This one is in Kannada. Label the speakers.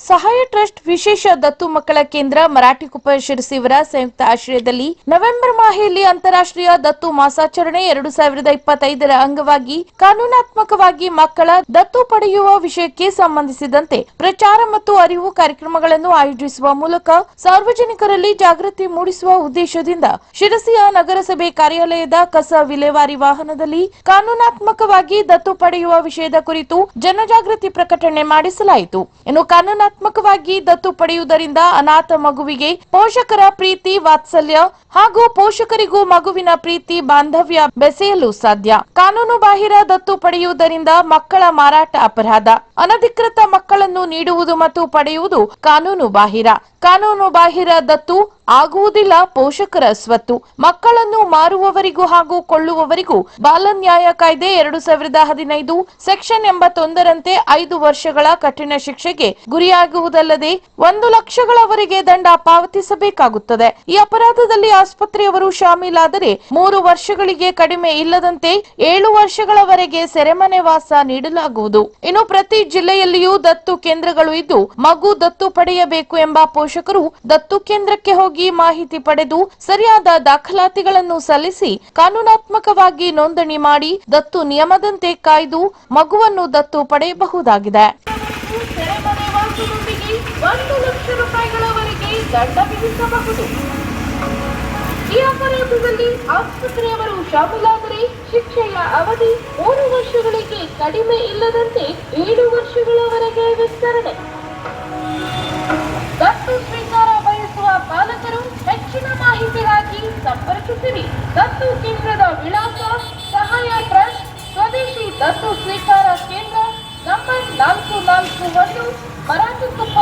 Speaker 1: ಸಹಾಯ ಟ್ರಸ್ಟ್ ವಿಶೇಷ ದತ್ತು ಮಕ್ಕಳ ಕೇಂದ್ರ ಮರಾಠಿಕೊಪ್ಪ ಶಿರಸಿಯವರ ಸಂಯುಕ್ತ ಆಶ್ರಯದಲ್ಲಿ ನವೆಂಬರ್ ಮಾಹೆಯಲ್ಲಿ ಅಂತಾರಾಷ್ಟ್ರೀಯ ದತ್ತು ಮಾಸಾಚರಣೆ 2025ರ ಅಂಗವಾಗಿ ಕಾನೂನಾತ್ಮಕವಾಗಿ ಮಕ್ಕಳ ದತ್ತು ಪಡೆಯುವ ವಿಷಯಕ್ಕೆ ಸಂಬಂಧಿಸಿದಂತೆ ಪ್ರಚಾರ ಮತ್ತು ಅರಿವು ಕಾರ್ಯಕ್ರಮಗಳನ್ನು ಆಯೋಜಿಸುವ ಮೂಲಕ ಸಾರ್ವಜನಿಕರಲ್ಲಿ ಜಾಗೃತಿ ಮೂಡಿಸುವ ಉದ್ದೇಶದಿಂದ ಶಿರಸಿಯ ನಗರಸಭೆ ಕಾರ್ಯಾಲಯದ ಕಸ ವಿಲೇವಾರಿ ವಾಹನದಲ್ಲಿ ಕಾನೂನಾತ್ಮಕವಾಗಿ ದತ್ತು ಪಡೆಯುವ ವಿಷಯದ ಕುರಿತು ಜನಜಾಗೃತಿ ಪ್ರಕಟಣೆ ಮಾಡಿಸಲಾಯಿತು. ಇನ್ನು ಕಾನೂನಾತ್ಮಕವಾಗಿ ದತ್ತು ಪಡೆಯುವುದರಿಂದ ಅನಾಥ ಮಗುವಿಗೆ ಪೋಷಕರ ಪ್ರೀತಿ ವಾತ್ಸಲ್ಯ ಹಾಗೂ ಪೋಷಕರಿಗೂ ಮಗುವಿನ ಪ್ರೀತಿ ಬಾಂಧವ್ಯ ಬೆಸೆಯಲು ಸಾಧ್ಯ. ಕಾನೂನು ಬಾಹಿರ ದತ್ತು ಪಡೆಯುವುದರಿಂದ ಮಕ್ಕಳ ಮಾರಾಟ ಅಪರಾಧ. ಅನಧಿಕೃತ ಮಕ್ಕಳನ್ನು ನೀಡುವುದು ಮತ್ತು ಪಡೆಯುವುದು ಕಾನೂನು ಬಾಹಿರ. ಕಾನೂನು ಬಾಹಿರ ದತ್ತು ಆಗುವುದಿಲ್ಲ ಪೋಷಕರ ಸ್ವತ್ತು. ಮಕ್ಕಳನ್ನು ಮಾರುವವರಿಗೂ ಹಾಗೂ ಕೊಳ್ಳುವವರಿಗೂ ಬಾಲ ನ್ಯಾಯ ಕಾಯ್ದೆ 2015 ಸೆಕ್ಷನ್ 81ರಂತೆ 5 ವರ್ಷಗಳ ಕಠಿಣ ಶಿಕ್ಷೆಗೆ ಗುರಿಯಾಗುವುದಲ್ಲದೆ 1 ಲಕ್ಷಗಳವರೆಗೆ ದಂಡ ಪಾವತಿಸಬೇಕಾಗುತ್ತದೆ. ಈ ಅಪರಾಧದಲ್ಲಿ ಆಸ್ಪತ್ರೆಯವರು ಶಾಮೀಲಾದರೆ 3 ವರ್ಷಗಳಿಗೆ ಕಡಿಮೆ ಇಲ್ಲದಂತೆ 7 ವರ್ಷಗಳವರೆಗೆ ಸೆರೆಮನೆ ವಾಸ ನೀಡಲಾಗುವುದು. ಇನ್ನು ಪ್ರತಿ ಜಿಲ್ಲೆಯಲ್ಲಿಯೂ ದತ್ತು ಕೇಂದ್ರಗಳು ಇದ್ದು ಮಗು ದತ್ತು ಪಡೆಯಬೇಕು ಎಂಬ ಪೋಷಕರು ದತ್ತು ಕೇಂದ್ರಕ್ಕೆ ಹೋಗಿ ಮಾಹಿತಿ ಪಡೆದು ಸರಿಯಾದ ದಾಖಲಾತಿಗಳನ್ನು ಸಲ್ಲಿಸಿ ಕಾನೂನಾತ್ಮಕವಾಗಿ ನೋಂದಣಿ ಮಾಡಿ ದತ್ತು ನಿಯಮದಂತೆ ಕಾಯ್ದು ಮಗುವನ್ನು ದತ್ತು ಪಡೆಯಬಹುದಾಗಿದೆ. ಸೆರೆಮನೆ ವಾಸದೊಂದಿಗೆ 1 ಲಕ್ಷ ರೂಪಾಯಿಗಳವರೆಗೆ ದಂಡ ವಿಧಿಸಬಹುದು. ಈ ಅಪರಾಧದಲ್ಲಿ ಆಸ್ಪತ್ರೆಯವರು ಶಾಮೀಲಾದರೆ ಶಿಕ್ಷೆಯ ಅವಧಿ 3 ವರ್ಷಗಳಿಗೆ ಕಡಿಮೆ ಇಲ್ಲದಂತೆ 7 ವರ್ಷಗಳವರೆಗೆ ವಿಸ್ತರಣೆ. ದತ್ತು ಸ್ವೀಕಾರ ಬಯಸುವ ಪಾಲಕರು ಹೆಚ್ಚಿನ ಮಾಹಿತಿಗಾಗಿ ಸಂಪರ್ಕಿಸಿರಿ. ದತ್ತು ಕೇಂದ್ರದ ವಿಳಾಸ ಸಹಾಯ ಟ್ರಸ್ಟ್ ಸ್ವದೇಶಿ ದತ್ತು ಸ್ವೀಕಾರ ಕೇಂದ್ರ ನಂಬರ್ 441 ಮರಾಠಿಕೊಪ್ಪ